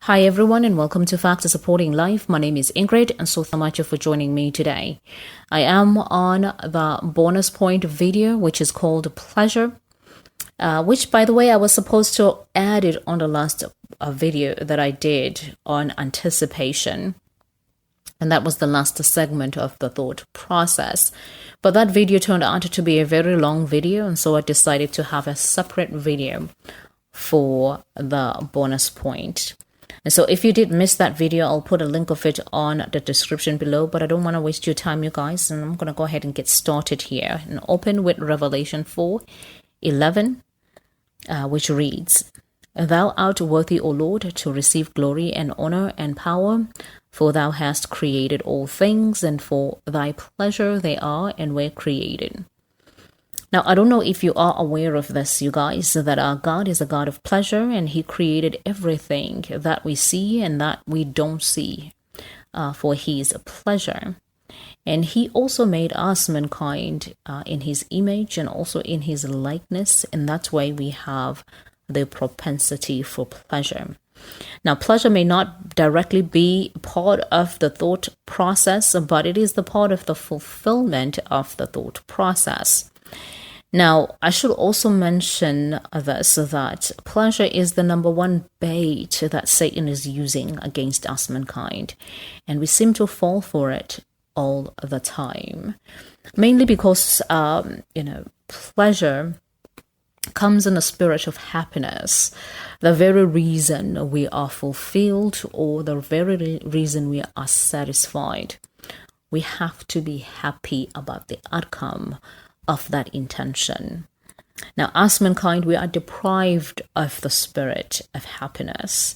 Hi everyone and welcome to Facts Supporting Life. My name is Ingrid and so much for joining me today. I am on the bonus point video which is called Pleasure, which by the way I was supposed to add it on the last video that I did on anticipation. And that was the last segment of the thought process. But that video turned out to be a very long video, and so I decided to have a separate video for the bonus point. And so if you did miss that video, I'll put a link of it on the description below, but I don't want to waste your time, you guys, and I'm going to go ahead and get started here and open with Revelation 4:11, which reads, "Thou art worthy, O Lord, to receive glory and honor and power, for thou hast created all things, and for thy pleasure they are and were created." Now, I don't know if you are aware of this, you guys, that our God is a God of pleasure, and he created everything that we see and that we don't see for his pleasure. And he also made us, mankind, in his image and also in his likeness, and that's why we have the propensity for pleasure. Now, pleasure may not directly be part of the thought process, but it is the part of the fulfillment of the thought process. Now, I should also mention this, that pleasure is the number one bait that Satan is using against us, mankind. And we seem to fall for it all the time. Mainly because, pleasure comes in a spirit of happiness. The very reason we are fulfilled, or the very reason we are satisfied. We have to be happy about the outcome of that intention. Now, as mankind, we are deprived of the spirit of happiness,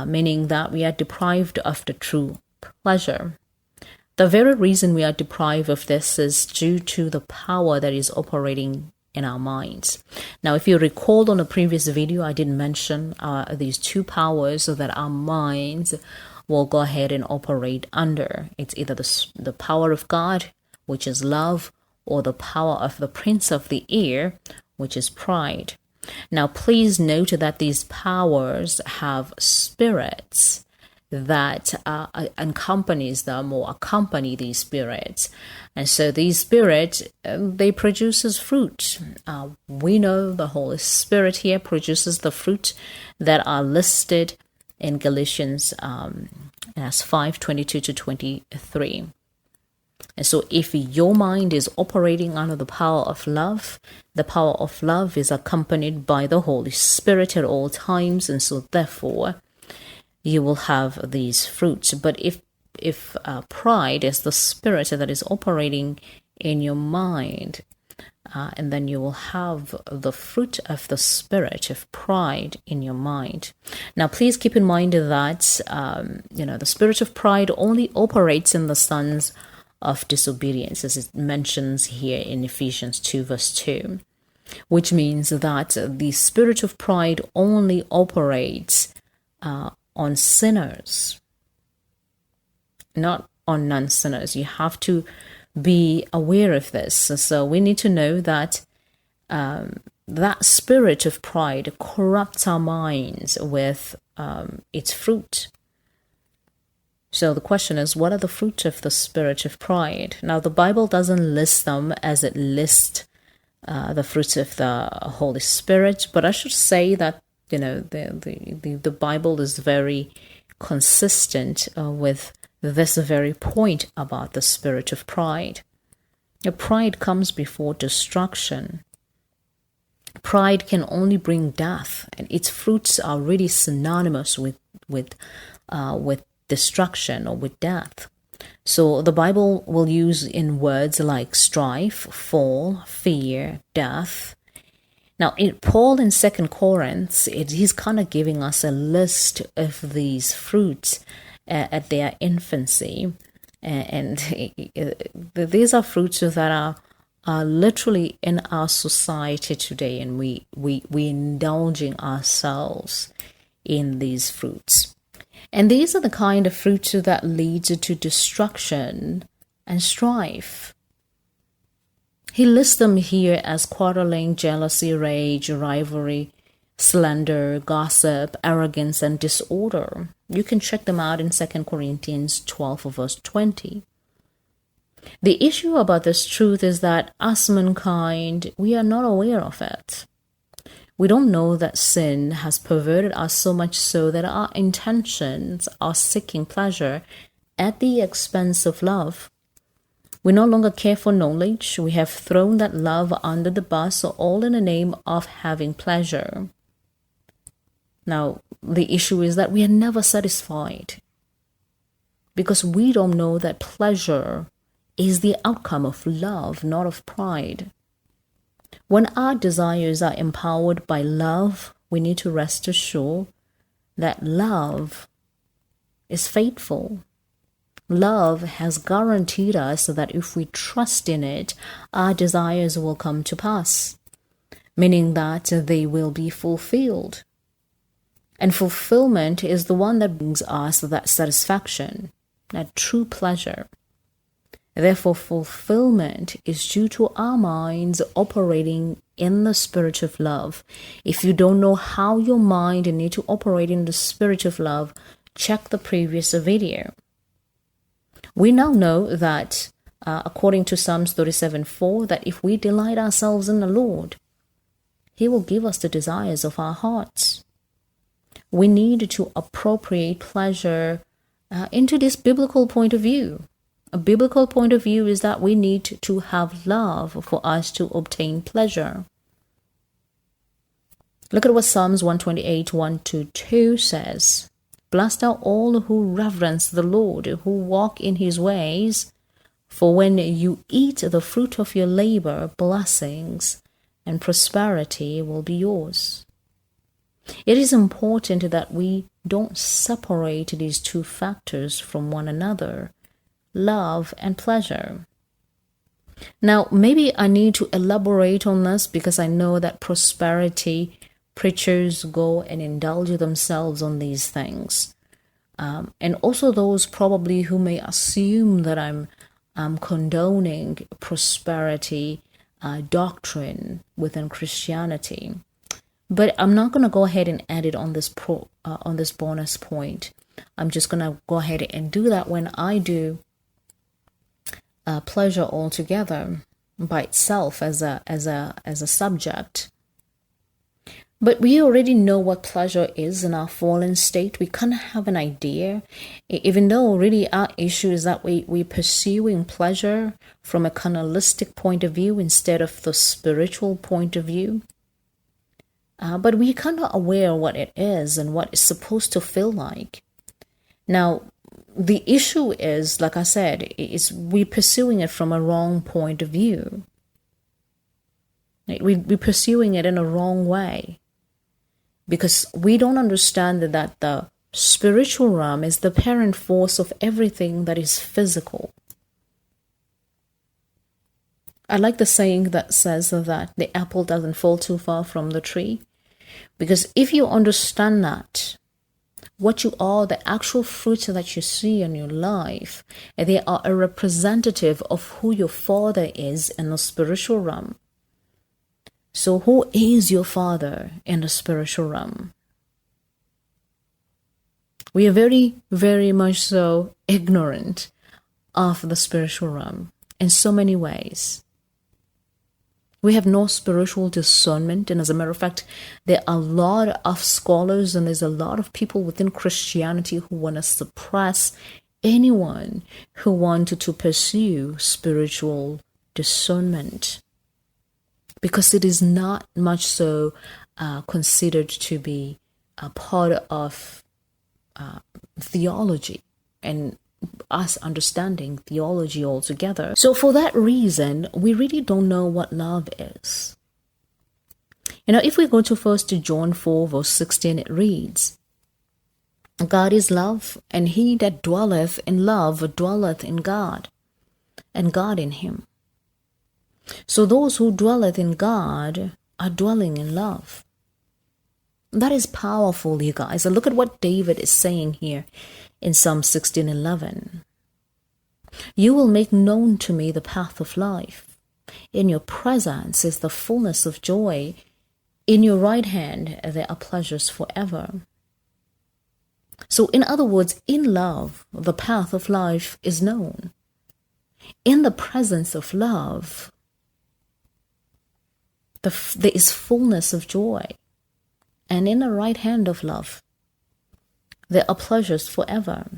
meaning that we are deprived of the true pleasure. The very reason we are deprived of this is due to the power that is operating in our minds. Now, if you recall on the previous video, I did mention these two powers so that our minds will go ahead and operate under. It's either the power of God, which is love, or the power of the prince of the air, which is pride. Now, please note that these powers have spirits that accompanies them or accompany these spirits. And so these spirits, they produces fruit. We know the Holy Spirit here produces the fruit that are listed in Galatians as 5:22-23. And so if your mind is operating under the power of love is accompanied by the Holy Spirit at all times. And so therefore, you will have these fruits. But if pride is the spirit that is operating in your mind, and then you will have the fruit of the spirit of pride in your mind. Now, please keep in mind that, the spirit of pride only operates in the sons of disobedience, as it mentions here in Ephesians 2:2, which means that the spirit of pride only operates on sinners, not on non-sinners. You have to be aware of this. So we need to know that that spirit of pride corrupts our minds with its fruit. So the question is, what are the fruit of the spirit of pride? Now, the Bible doesn't list them as it lists the fruits of the Holy Spirit, but I should say that, the Bible is very consistent with this very point about the spirit of pride. Pride comes before destruction. Pride can only bring death, and its fruits are really synonymous with destruction or with death. So the Bible will use in words like strife, fall, fear, death. Now, Paul in 2 Corinthians, he's kind of giving us a list of these fruits at their infancy. And these are fruits that are literally in our society today, and we indulging ourselves in these fruits. And these are the kind of fruits that lead to destruction and strife. He lists them here as quarreling, jealousy, rage, rivalry, slander, gossip, arrogance, and disorder. You can check them out in 2 Corinthians 12 verse 20. The issue about this truth is that as mankind, we are not aware of it. We don't know that sin has perverted us so much so that our intentions are seeking pleasure at the expense of love. We no longer care for knowledge. We have thrown that love under the bus, all in the name of having pleasure. Now, the issue is that we are never satisfied because we don't know that pleasure is the outcome of love, not of pride. When our desires are empowered by love, we need to rest assured that love is faithful. Love has guaranteed us that if we trust in it, our desires will come to pass, meaning that they will be fulfilled. And fulfillment is the one that brings us that satisfaction, that true pleasure. Therefore, fulfillment is due to our minds operating in the spirit of love. If you don't know how your mind needs to operate in the spirit of love, check the previous video. We now know that, according to Psalms 37:4, that if we delight ourselves in the Lord, He will give us the desires of our hearts. We need to appropriate pleasure into this biblical point of view. A biblical point of view is that we need to have love for us to obtain pleasure. Look at what Psalms 128, 1-2 says. Blessed are all who reverence the Lord, who walk in His ways. For when you eat the fruit of your labor, blessings and prosperity will be yours. It is important that we don't separate these two factors from one another, love and pleasure. Now, maybe I need to elaborate on this because I know that prosperity preachers go and indulge themselves on these things. And also those probably who may assume that I'm condoning prosperity doctrine within Christianity. But I'm not going to go ahead and add it on this bonus point. I'm just going to go ahead and do that when I do pleasure altogether by itself as a subject. But we already know what pleasure is in our fallen state. We kind of have an idea, even though really our issue is that we're pursuing pleasure from a carnalistic point of view instead of the spiritual point of view. But we're kind of aware what it is and what it's supposed to feel like. Now, the issue is, like I said, is we're pursuing it from a wrong point of view. We're pursuing it in a wrong way. Because we don't understand that the spiritual realm is the parent force of everything that is physical. I like the saying that says that the apple doesn't fall too far from the tree. Because if you understand that, what you are, the actual fruits that you see in your life, they are a representative of who your Father is in the spiritual realm. So who is your Father in the spiritual realm? We are very, very much so ignorant of the spiritual realm in so many ways. We have no spiritual discernment, and as a matter of fact, there are a lot of scholars and there's a lot of people within Christianity who want to suppress anyone who wanted to pursue spiritual discernment, because it is not much so considered to be a part of theology and us understanding theology altogether. So for that reason, we really don't know what love is. If we go to 1 John 4 verse 16, it reads, God is love, and he that dwelleth in love dwelleth in God, and God in him. So those who dwelleth in God are dwelling in love. That is powerful, you guys. And look at what David is saying here in Psalm 16:11. You will make known to me the path of life. In your presence is the fullness of joy, In your right hand, there are pleasures forever. So, in other words, in love, the path of life is known. In the presence of love, there is fullness of joy. And in the right hand of love, there are pleasures forever.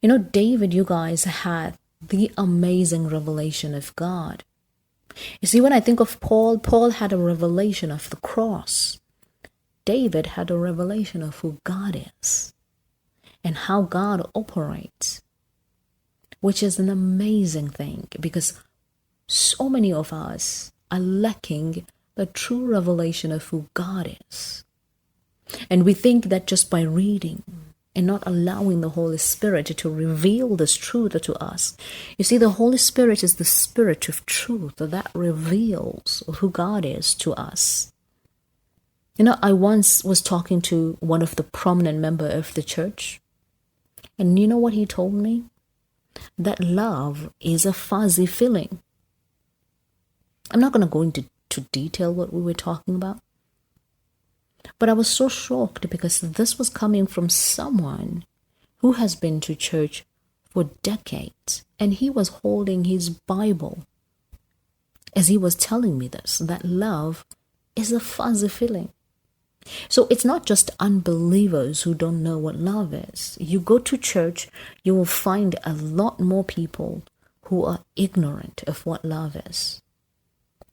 You know, David, you guys, had the amazing revelation of God. You see, when I think of Paul, Paul had a revelation of the cross. David had a revelation of who God is and how God operates, which is an amazing thing, because so many of us are lacking the true revelation of who God is. And we think that just by reading and not allowing the Holy Spirit to reveal this truth to us. You see, the Holy Spirit is the Spirit of truth that reveals who God is to us. You know, I once was talking to one of the prominent members of the church, and you know what he told me? That love is a fuzzy feeling. I'm not going to go into detail what we were talking about, but I was so shocked because this was coming from someone who has been to church for decades, and he was holding his Bible as he was telling me this, that love is a fuzzy feeling. So it's not just unbelievers who don't know what love is. You go to church, you will find a lot more people who are ignorant of what love is.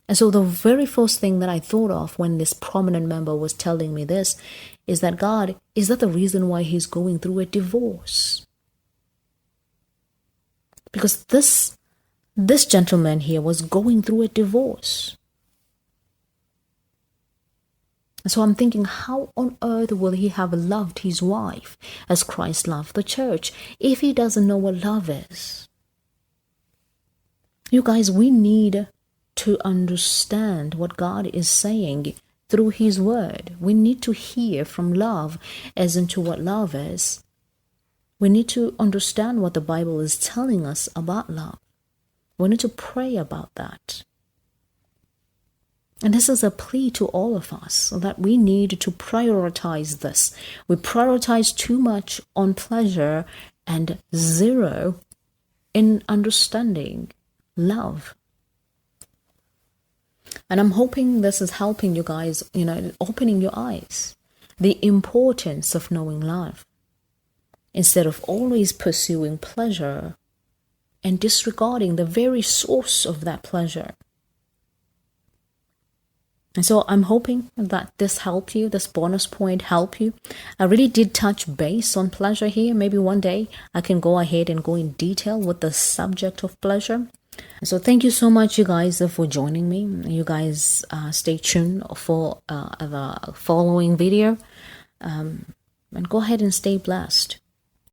And so the very first thing that I thought of when this prominent member was telling me this is that God, is that the reason why he's going through a divorce? Because this gentleman here was going through a divorce. So I'm thinking, how on earth will he have loved his wife as Christ loved the church if he doesn't know what love is? You guys, we need to understand what God is saying through his word. We need to hear from love as into what love is. We need to understand what the Bible is telling us about love. We need to pray about that. And this is a plea to all of us that we need to prioritize this. We prioritize too much on pleasure and zero in understanding love. And I'm hoping this is helping you guys, opening your eyes. The importance of knowing love. Instead of always pursuing pleasure and disregarding the very source of that pleasure. And so I'm hoping that this helped you, this bonus point helped you. I really did touch base on pleasure here. Maybe one day I can go ahead and go in detail with the subject of pleasure. So thank you so much, you guys, for joining me. You guys stay tuned for the following video. And go ahead and stay blessed.